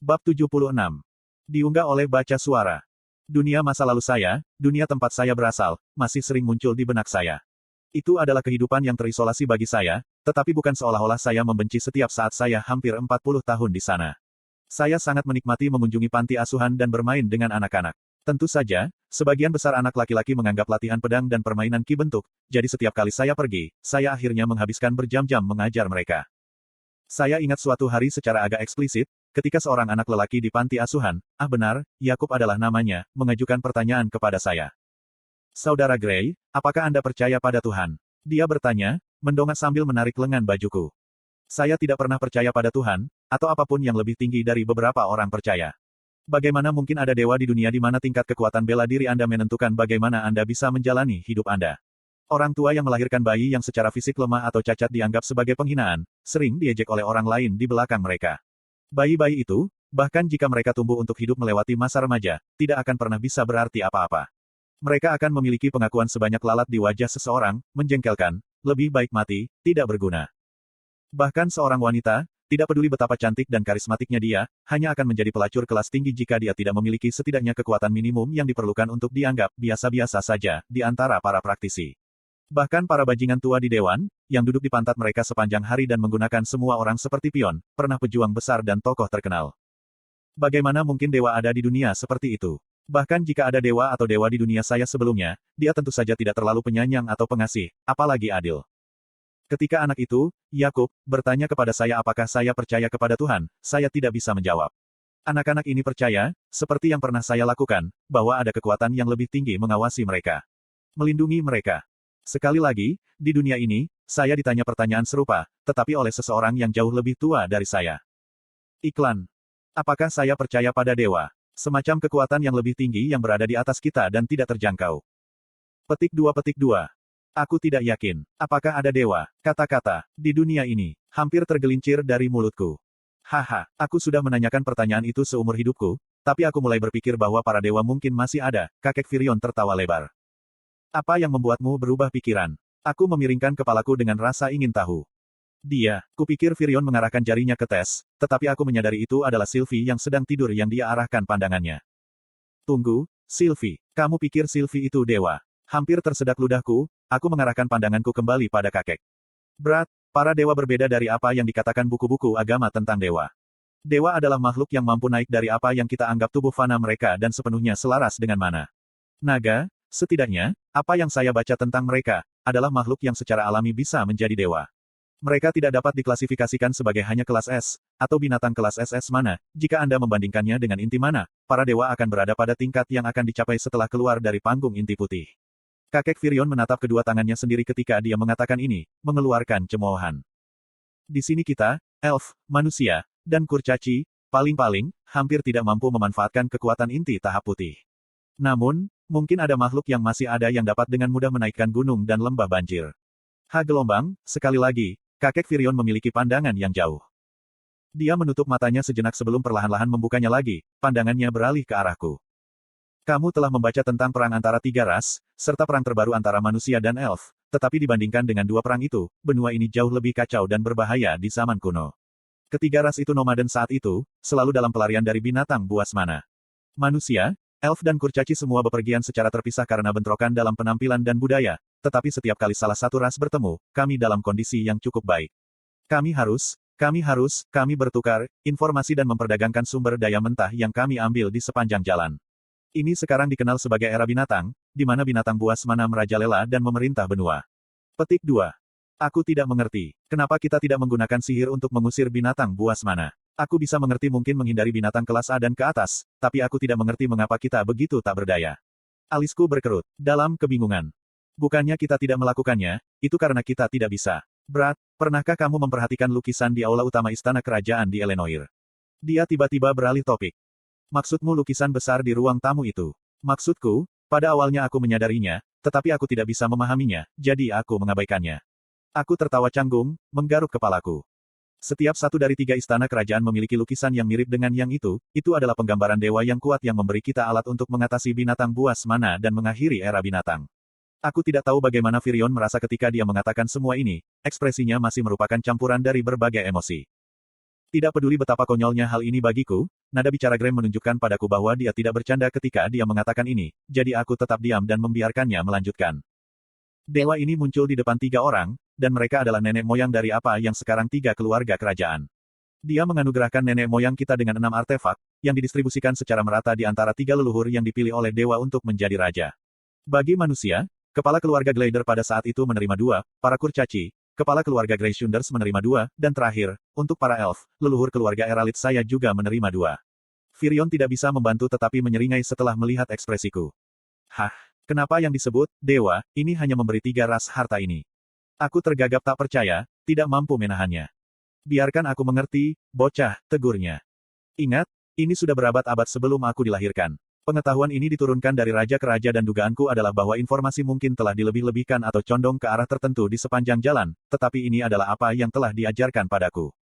Bab 76. Diunggah oleh Baca Suara. Dunia masa lalu saya, dunia tempat saya berasal, masih sering muncul di benak saya. Itu adalah kehidupan yang terisolasi bagi saya, tetapi bukan seolah-olah saya membenci setiap saat saya hampir 40 tahun di sana. Saya sangat menikmati mengunjungi panti asuhan dan bermain dengan anak-anak. Tentu saja, sebagian besar anak laki-laki menganggap latihan pedang dan permainan ki bentuk, jadi setiap kali saya pergi, saya akhirnya menghabiskan berjam-jam mengajar mereka. Saya ingat suatu hari secara agak eksplisit, ketika seorang anak lelaki di panti asuhan, benar, Yakub adalah namanya, mengajukan pertanyaan kepada saya. Saudara Gray, apakah Anda percaya pada Tuhan? Dia bertanya, mendongak sambil menarik lengan bajuku. Saya tidak pernah percaya pada Tuhan, atau apapun yang lebih tinggi dari beberapa orang percaya. Bagaimana mungkin ada dewa di dunia di mana tingkat kekuatan bela diri Anda menentukan bagaimana Anda bisa menjalani hidup Anda? Orang tua yang melahirkan bayi yang secara fisik lemah atau cacat dianggap sebagai penghinaan, sering diejek oleh orang lain di belakang mereka. Bayi-bayi itu, bahkan jika mereka tumbuh untuk hidup melewati masa remaja, tidak akan pernah bisa berarti apa-apa. Mereka akan memiliki pengakuan sebanyak lalat di wajah seseorang, menjengkelkan, lebih baik mati, tidak berguna. Bahkan seorang wanita, tidak peduli betapa cantik dan karismatiknya dia, hanya akan menjadi pelacur kelas tinggi jika dia tidak memiliki setidaknya kekuatan minimum yang diperlukan untuk dianggap biasa-biasa saja di antara para praktisi. Bahkan para bajingan tua di dewan, yang duduk di pantat mereka sepanjang hari dan menggunakan semua orang seperti pion, pernah pejuang besar dan tokoh terkenal. Bagaimana mungkin dewa ada di dunia seperti itu? Bahkan jika ada dewa atau dewa di dunia saya sebelumnya, dia tentu saja tidak terlalu penyayang atau pengasih, apalagi adil. Ketika anak itu, Yakub, bertanya kepada saya apakah saya percaya kepada Tuhan, saya tidak bisa menjawab. Anak-anak ini percaya, seperti yang pernah saya lakukan, bahwa ada kekuatan yang lebih tinggi mengawasi mereka. Melindungi mereka. Sekali lagi, di dunia ini, saya ditanya pertanyaan serupa, tetapi oleh seseorang yang jauh lebih tua dari saya. Iklan. Apakah saya percaya pada dewa? Semacam kekuatan yang lebih tinggi yang berada di atas kita dan tidak terjangkau. Petik 2. Aku tidak yakin. Apakah ada dewa? Kata-kata, di dunia ini, hampir tergelincir dari mulutku. Haha, aku sudah menanyakan pertanyaan itu seumur hidupku, tapi aku mulai berpikir bahwa para dewa mungkin masih ada, kakek Virion tertawa lebar. Apa yang membuatmu berubah pikiran? Aku memiringkan kepalaku dengan rasa ingin tahu. Dia, kupikir Virion mengarahkan jarinya ke tes, tetapi aku menyadari itu adalah Sylvie yang sedang tidur yang dia arahkan pandangannya. Tunggu, Sylvie, kamu pikir Sylvie itu dewa? Hampir tersedak ludahku, aku mengarahkan pandanganku kembali pada kakek. Berat, para dewa berbeda dari apa yang dikatakan buku-buku agama tentang dewa. Dewa adalah makhluk yang mampu naik dari apa yang kita anggap tubuh fana mereka dan sepenuhnya selaras dengan mana. Naga, setidaknya, apa yang saya baca tentang mereka, adalah makhluk yang secara alami bisa menjadi dewa. Mereka tidak dapat diklasifikasikan sebagai hanya kelas S, atau binatang kelas SS mana, jika Anda membandingkannya dengan inti mana, para dewa akan berada pada tingkat yang akan dicapai setelah keluar dari panggung inti putih. Kakek Virion menatap kedua tangannya sendiri ketika dia mengatakan ini, mengeluarkan cemoohan. Di sini kita, elf, manusia, dan kurcaci, paling-paling, hampir tidak mampu memanfaatkan kekuatan inti tahap putih. Namun, mungkin ada makhluk yang masih ada yang dapat dengan mudah menaikkan gunung dan lembah banjir. Gelombang, sekali lagi, kakek Virion memiliki pandangan yang jauh. Dia menutup matanya sejenak sebelum perlahan-lahan membukanya lagi, pandangannya beralih ke arahku. Kamu telah membaca tentang perang antara tiga ras, serta perang terbaru antara manusia dan elf, tetapi dibandingkan dengan dua perang itu, benua ini jauh lebih kacau dan berbahaya di zaman kuno. Ketiga ras itu nomaden saat itu, selalu dalam pelarian dari binatang buas mana. Manusia, elf dan kurcaci semua bepergian secara terpisah karena bentrokan dalam penampilan dan budaya, tetapi setiap kali salah satu ras bertemu, kami dalam kondisi yang cukup baik. Kami bertukar informasi dan memperdagangkan sumber daya mentah yang kami ambil di sepanjang jalan. Ini sekarang dikenal sebagai era binatang, di mana binatang buas mana merajalela dan memerintah benua. Petik 2. Aku tidak mengerti, kenapa kita tidak menggunakan sihir untuk mengusir binatang buas mana. Aku bisa mengerti mungkin menghindari binatang kelas A dan ke atas, tapi aku tidak mengerti mengapa kita begitu tak berdaya. Alisku berkerut, dalam kebingungan. Bukannya kita tidak melakukannya, itu karena kita tidak bisa. Brad, pernahkah kamu memperhatikan lukisan di aula utama istana kerajaan di Elenoir? Dia tiba-tiba beralih topik. Maksudmu lukisan besar di ruang tamu itu? Maksudku, pada awalnya aku menyadarinya, tetapi aku tidak bisa memahaminya, jadi aku mengabaikannya. Aku tertawa canggung, menggaruk kepalaku. Setiap satu dari tiga istana kerajaan memiliki lukisan yang mirip dengan yang itu adalah penggambaran dewa yang kuat yang memberi kita alat untuk mengatasi binatang buas mana dan mengakhiri era binatang. Aku tidak tahu bagaimana Virion merasa ketika dia mengatakan semua ini, ekspresinya masih merupakan campuran dari berbagai emosi. Tidak peduli betapa konyolnya hal ini bagiku, nada bicara Graham menunjukkan padaku bahwa dia tidak bercanda ketika dia mengatakan ini, jadi aku tetap diam dan membiarkannya melanjutkan. Dewa ini muncul di depan 3 orang, dan mereka adalah nenek moyang dari apa yang sekarang 3 keluarga kerajaan. Dia menganugerahkan nenek moyang kita dengan 6 artefak, yang didistribusikan secara merata di antara 3 leluhur yang dipilih oleh dewa untuk menjadi raja. Bagi manusia, kepala keluarga Glider pada saat itu menerima 2, para kurcaci, kepala keluarga Grey Shunders menerima 2, dan terakhir, untuk para elf, leluhur keluarga Eralit saya juga menerima 2. Virion tidak bisa membantu tetapi menyeringai setelah melihat ekspresiku. Hah? Kenapa yang disebut, dewa, ini hanya memberi 3 ras harta ini? Aku tergagap tak percaya, tidak mampu menahannya. Biarkan aku mengerti, bocah, tegurnya. Ingat, ini sudah berabad-abad sebelum aku dilahirkan. Pengetahuan ini diturunkan dari raja ke raja dan dugaanku adalah bahwa informasi mungkin telah dilebih-lebihkan atau condong ke arah tertentu di sepanjang jalan, tetapi ini adalah apa yang telah diajarkan padaku.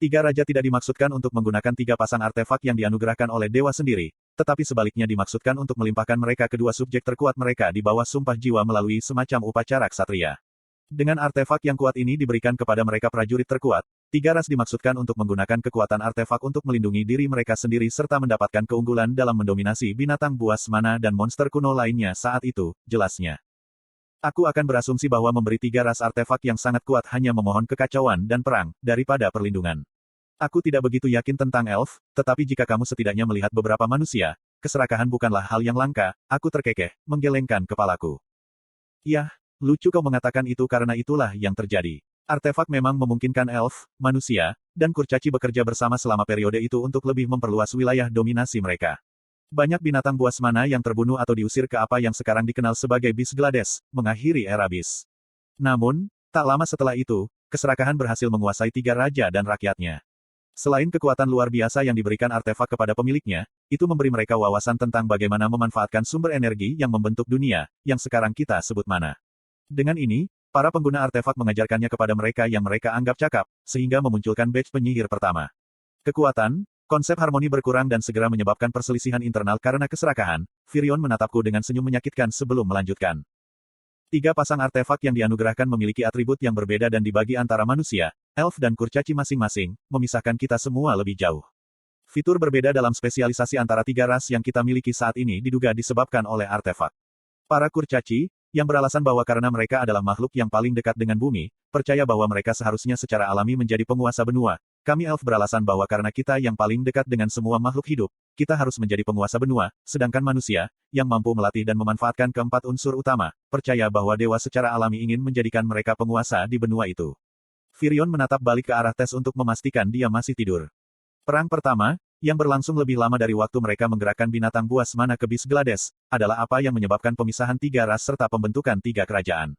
3 raja tidak dimaksudkan untuk menggunakan 3 pasang artefak yang dianugerahkan oleh dewa sendiri, tetapi sebaliknya dimaksudkan untuk melimpahkan mereka kedua subjek terkuat mereka di bawah sumpah jiwa melalui semacam upacara ksatria. Dengan artefak yang kuat ini diberikan kepada mereka prajurit terkuat, 3 ras dimaksudkan untuk menggunakan kekuatan artefak untuk melindungi diri mereka sendiri serta mendapatkan keunggulan dalam mendominasi binatang buas mana dan monster kuno lainnya saat itu, jelasnya. Aku akan berasumsi bahwa memberi 3 ras artefak yang sangat kuat hanya memohon kekacauan dan perang, daripada perlindungan. Aku tidak begitu yakin tentang elf, tetapi jika kamu setidaknya melihat beberapa manusia, keserakahan bukanlah hal yang langka, aku terkekeh, menggelengkan kepalaku. Yah, lucu kau mengatakan itu karena itulah yang terjadi. Artefak memang memungkinkan elf, manusia, dan kurcaci bekerja bersama selama periode itu untuk lebih memperluas wilayah dominasi mereka. Banyak binatang buas mana yang terbunuh atau diusir ke apa yang sekarang dikenal sebagai Bis Glades, mengakhiri era bis. Namun, tak lama setelah itu, keserakahan berhasil menguasai 3 raja dan rakyatnya. Selain kekuatan luar biasa yang diberikan artefak kepada pemiliknya, itu memberi mereka wawasan tentang bagaimana memanfaatkan sumber energi yang membentuk dunia, yang sekarang kita sebut mana. Dengan ini, para pengguna artefak mengajarkannya kepada mereka yang mereka anggap cakap, sehingga memunculkan batch penyihir pertama. Kekuatan, konsep harmoni berkurang dan segera menyebabkan perselisihan internal karena keserakahan. Virion menatapku dengan senyum menyakitkan sebelum melanjutkan. 3 pasang artefak yang dianugerahkan memiliki atribut yang berbeda dan dibagi antara manusia, elf dan kurcaci masing-masing, memisahkan kita semua lebih jauh. Fitur berbeda dalam spesialisasi antara 3 ras yang kita miliki saat ini diduga disebabkan oleh artefak. Para kurcaci, yang beralasan bahwa karena mereka adalah makhluk yang paling dekat dengan bumi, percaya bahwa mereka seharusnya secara alami menjadi penguasa benua. Kami elf beralasan bahwa karena kita yang paling dekat dengan semua makhluk hidup, kita harus menjadi penguasa benua, sedangkan manusia, yang mampu melatih dan memanfaatkan keempat unsur utama, percaya bahwa dewa secara alami ingin menjadikan mereka penguasa di benua itu. Virion menatap balik ke arah Tes untuk memastikan dia masih tidur. Perang pertama, yang berlangsung lebih lama dari waktu mereka menggerakkan binatang buas mana ke Bis Glades, adalah apa yang menyebabkan pemisahan 3 ras serta pembentukan 3 kerajaan.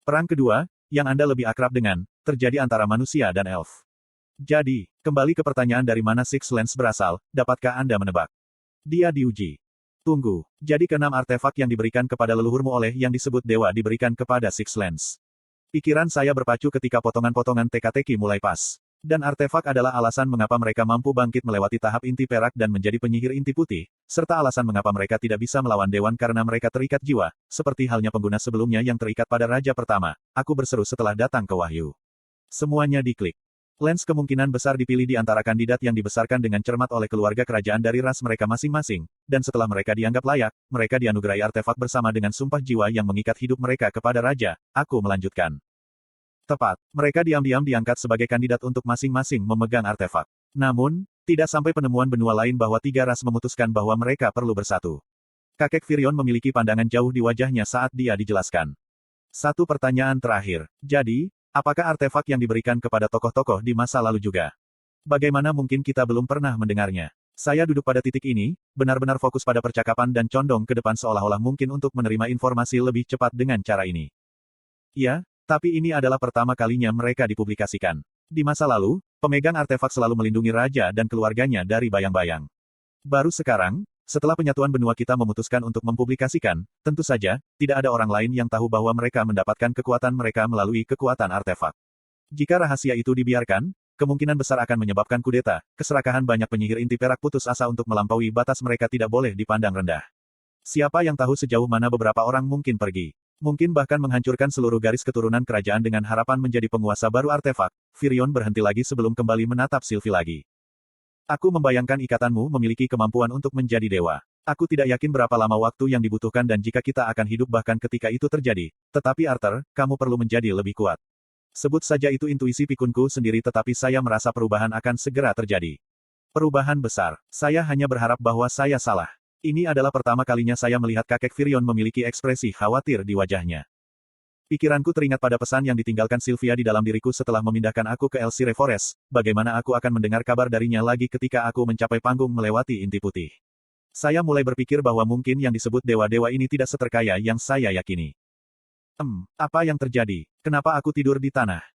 Perang kedua, yang Anda lebih akrab dengan, terjadi antara manusia dan elf. Jadi, kembali ke pertanyaan dari mana Six Lens berasal, dapatkah Anda menebak? Dia diuji. Tunggu, jadi ke-6 artefak yang diberikan kepada leluhurmu oleh yang disebut dewa diberikan kepada Six Lens. Pikiran saya berpacu ketika potongan-potongan teka-teki mulai pas. Dan artefak adalah alasan mengapa mereka mampu bangkit melewati tahap inti perak dan menjadi penyihir inti putih, serta alasan mengapa mereka tidak bisa melawan dewan karena mereka terikat jiwa, seperti halnya pengguna sebelumnya yang terikat pada raja pertama. Aku berseru setelah datang ke wahyu. Semuanya diklik. Lens kemungkinan besar dipilih di antara kandidat yang dibesarkan dengan cermat oleh keluarga kerajaan dari ras mereka masing-masing, dan setelah mereka dianggap layak, mereka dianugerahi artefak bersama dengan sumpah jiwa yang mengikat hidup mereka kepada raja. Aku melanjutkan. Tepat, mereka diam-diam diangkat sebagai kandidat untuk masing-masing memegang artefak. Namun, tidak sampai penemuan benua lain bahwa 3 ras memutuskan bahwa mereka perlu bersatu. Kakek Virion memiliki pandangan jauh di wajahnya saat dia dijelaskan. Satu pertanyaan terakhir. Jadi, apakah artefak yang diberikan kepada tokoh-tokoh di masa lalu juga? Bagaimana mungkin kita belum pernah mendengarnya? Saya duduk pada titik ini, benar-benar fokus pada percakapan dan condong ke depan seolah-olah mungkin untuk menerima informasi lebih cepat dengan cara ini. Ya, tapi ini adalah pertama kalinya mereka dipublikasikan. Di masa lalu, pemegang artefak selalu melindungi raja dan keluarganya dari bayang-bayang. Baru sekarang, setelah penyatuan benua kita memutuskan untuk mempublikasikan, tentu saja, tidak ada orang lain yang tahu bahwa mereka mendapatkan kekuatan mereka melalui kekuatan artefak. Jika rahasia itu dibiarkan, kemungkinan besar akan menyebabkan kudeta, keserakahan banyak penyihir inti perak putus asa untuk melampaui batas mereka tidak boleh dipandang rendah. Siapa yang tahu sejauh mana beberapa orang mungkin pergi. Mungkin bahkan menghancurkan seluruh garis keturunan kerajaan dengan harapan menjadi penguasa baru artefak. Virion berhenti lagi sebelum kembali menatap Sylvie lagi. Aku membayangkan ikatanmu memiliki kemampuan untuk menjadi dewa. Aku tidak yakin berapa lama waktu yang dibutuhkan dan jika kita akan hidup bahkan ketika itu terjadi. Tetapi Arthur, kamu perlu menjadi lebih kuat. Sebut saja itu intuisi pikunku sendiri tetapi saya merasa perubahan akan segera terjadi. Perubahan besar. Saya hanya berharap bahwa saya salah. Ini adalah pertama kalinya saya melihat kakek Virion memiliki ekspresi khawatir di wajahnya. Pikiranku teringat pada pesan yang ditinggalkan Sylvia di dalam diriku setelah memindahkan aku ke Elsire Forest, bagaimana aku akan mendengar kabar darinya lagi ketika aku mencapai panggung melewati inti putih. Saya mulai berpikir bahwa mungkin yang disebut dewa-dewa ini tidak seterkaya yang saya yakini. Apa yang terjadi? Kenapa aku tidur di tanah?